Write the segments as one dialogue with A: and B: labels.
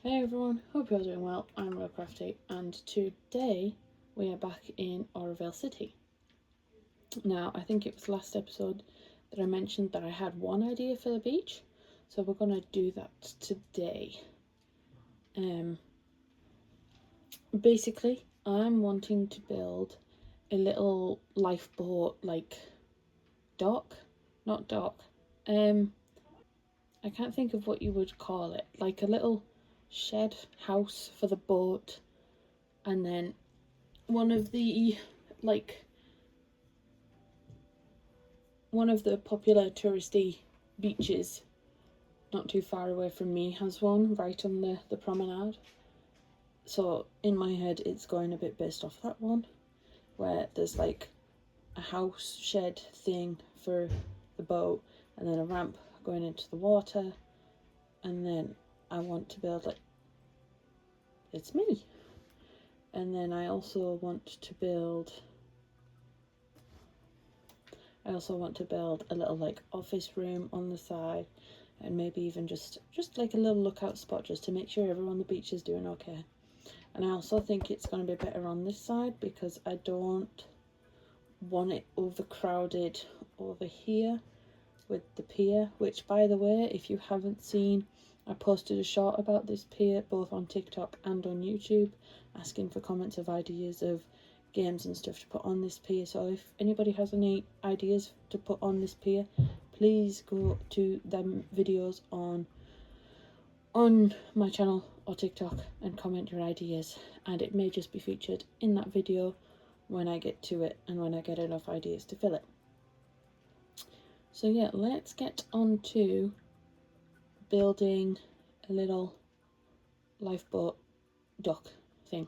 A: Hey everyone, hope you're doing well. I'm Real Crafty, and today we are back in Oroville City. Now, I think it was last episode that I mentioned that I had one idea for the beach, so we're going to do that today. Basically, I'm wanting to build a little lifeboat, like dock, not dock. I can't think of what you would call it, like a little shed house for the boat, and then one of the popular touristy beaches not too far away from me has one right on the promenade. So in my head it's going a bit based off that one, where there's like a house shed thing for the boat and then a ramp going into the water, and then I want to build it's me. And then I also want to build a little like office room on the side, and maybe even just like a little lookout spot just to make sure everyone on the beach is doing okay. And I also think it's going to be better on this side because I don't want it overcrowded over here with the pier, which, by the way, if you haven't seen, I posted a short about this pier both on TikTok and on YouTube, asking for comments of ideas of games and stuff to put on this pier. So if anybody has any ideas to put on this pier, please go to them videos on my channel or TikTok and comment your ideas, and it may just be featured in that video when I get to it and when I get enough ideas to fill it. So yeah, let's get on to building a little lifeboat dock thing.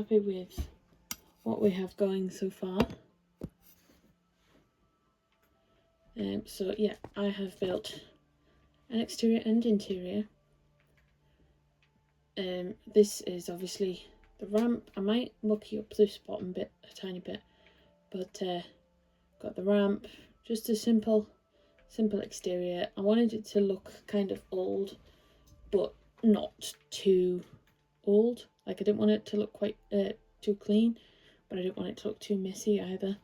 A: happy with what we have going so far. So yeah, I have built an exterior and interior. This is obviously the ramp. I might mucky up this bottom bit a tiny bit, but got the ramp, just a simple exterior. I wanted it to look kind of old, but not too old. Like, I didn't want it to look quite too clean, but I didn't want it to look too messy either.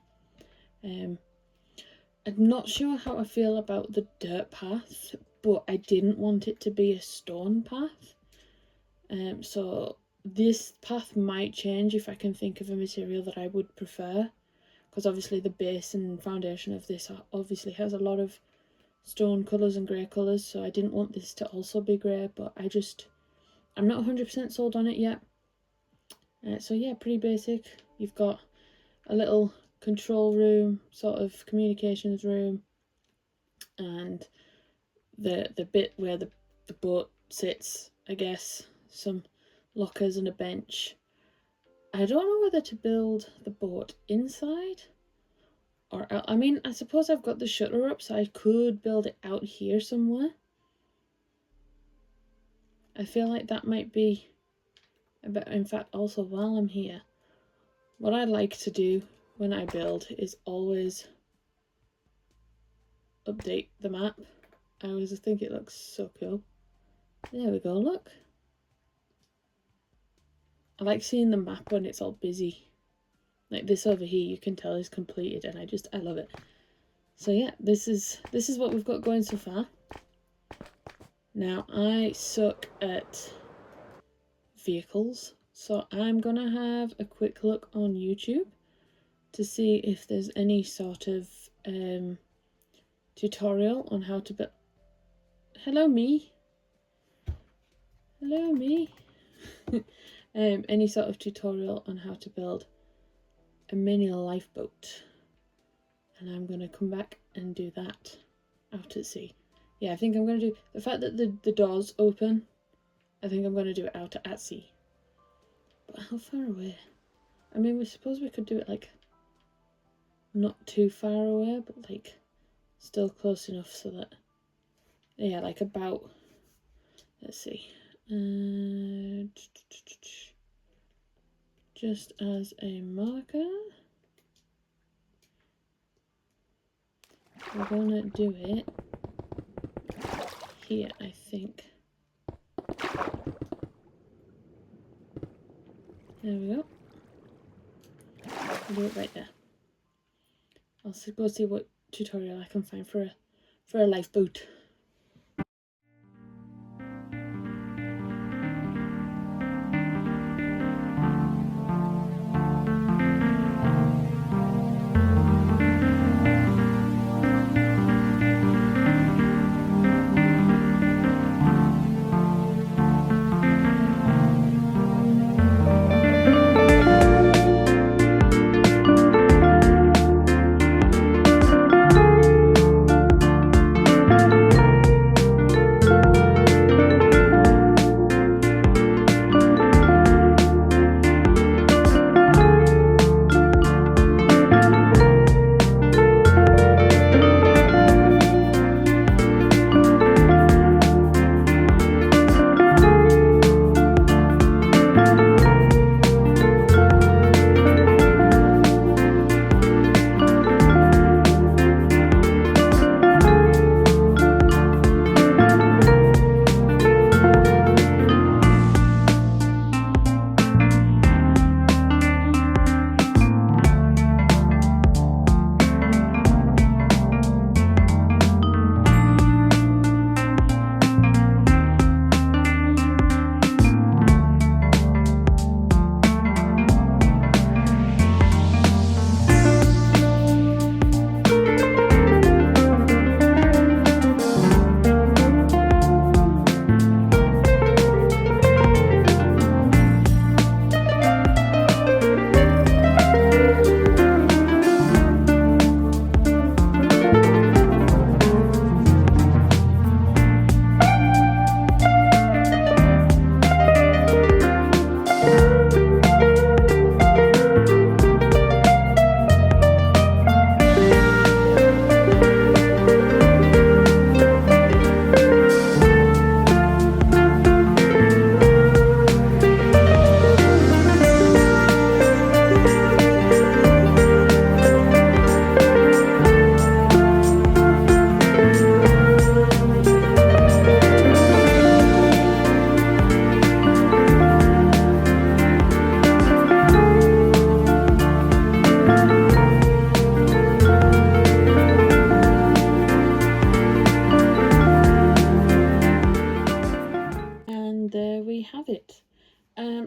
A: I'm not sure how I feel about the dirt path, but I didn't want it to be a stone path. So this path might change if I can think of a material that I would prefer, because obviously the base and foundation of this obviously has a lot of stone colours and grey colours, so I didn't want this to also be grey, but I'm not 100% sold on it yet. So yeah, pretty basic. You've got a little control room, sort of communications room, and the bit where the boat sits, I guess, some lockers and a bench. I don't know whether to build the boat inside or out. I mean, I suppose I've got the shutter up, so I could build it out here somewhere. I feel like that might be a bit. In fact, also while I'm here, what I like to do when I build is always update the map. I always think it looks so cool. There we go, look. I like seeing the map when it's all busy. Like this over here, you can tell is completed, and I love it. So yeah, this is what we've got going so far. Now, I suck at vehicles, so I'm gonna have a quick look on YouTube to see if there's any sort of tutorial on how to build. Hello, me. Hello, me. Any sort of tutorial on how to build a mini lifeboat, and I'm gonna come back and do that out at sea. Yeah, I think I'm gonna do the fact that the doors open. I think I'm gonna do it out at sea. But how far away? I mean, we suppose we could do it like not too far away, but like still close enough so that, yeah, like about, let's see, just as a marker, we're gonna do it here, I think. There we go. I'll do it right there. I'll go see what tutorial I can find for a lifeboat.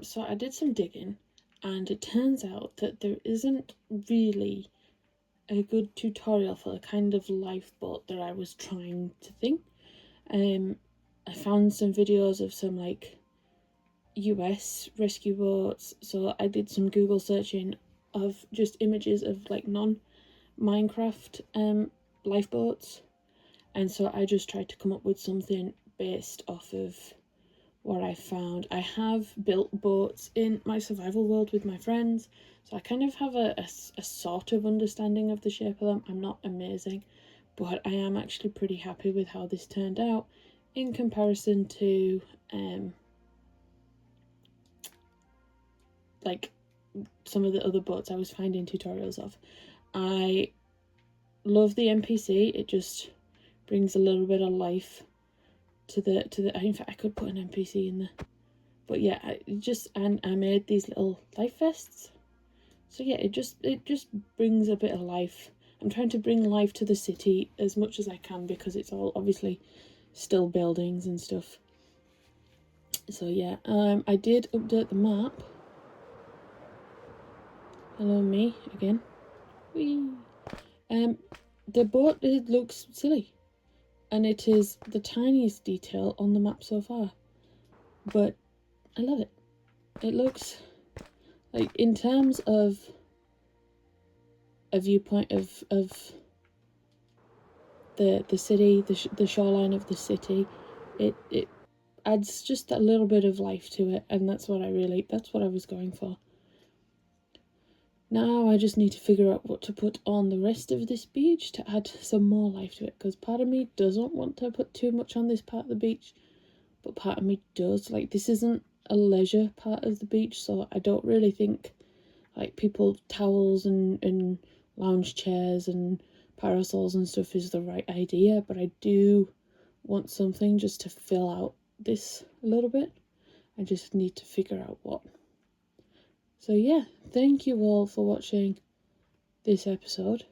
A: So I did some digging, and it turns out that there isn't really a good tutorial for the kind of lifeboat that I was trying to think. I found some videos of some like US rescue boats, so I did some Google searching of just images of like non-Minecraft lifeboats, and so I just tried to come up with something based off of what I found. I have built boats in my survival world with my friends, so I kind of have a sort of understanding of the shape of them. I'm not amazing, but I am actually pretty happy with how this turned out in comparison to like some of the other boats I was finding tutorials of. I love the NPC. It just brings a little bit of life to the in fact I could put an NPC in there, but yeah, I made these little life vests, so yeah, it just brings a bit of life. I'm trying to bring life to the city as much as I can because it's all obviously still buildings and stuff. So yeah, I did update the map. Hello me again. Whee! The boat, it looks silly, and it is the tiniest detail on the map so far, but I love it. It looks like, in terms of a viewpoint of the city, the shoreline of the city, it adds just a little bit of life to it, and that's what I was going for. Now I just need to figure out what to put on the rest of this beach to add some more life to it, because part of me doesn't want to put too much on this part of the beach, but part of me does. Like, this isn't a leisure part of the beach, so I don't really think like people towels and lounge chairs and parasols and stuff is the right idea, but I do want something just to fill out this a little bit. I just need to figure out what. So yeah, thank you all for watching this episode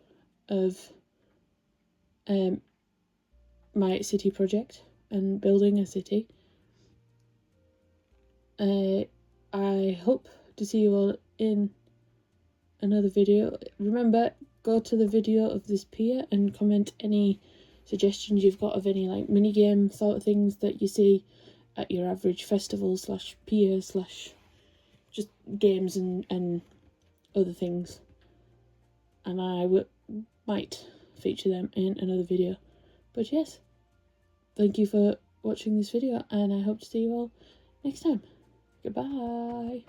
A: of my city project and building a city. I hope to see you all in another video. Remember, go to the video of this pier and comment any suggestions you've got of any like minigame sort of things that you see at your average festival / pier / just games and other things, and I might feature them in another video. But yes, thank you for watching this video, and I hope to see you all next time. Goodbye.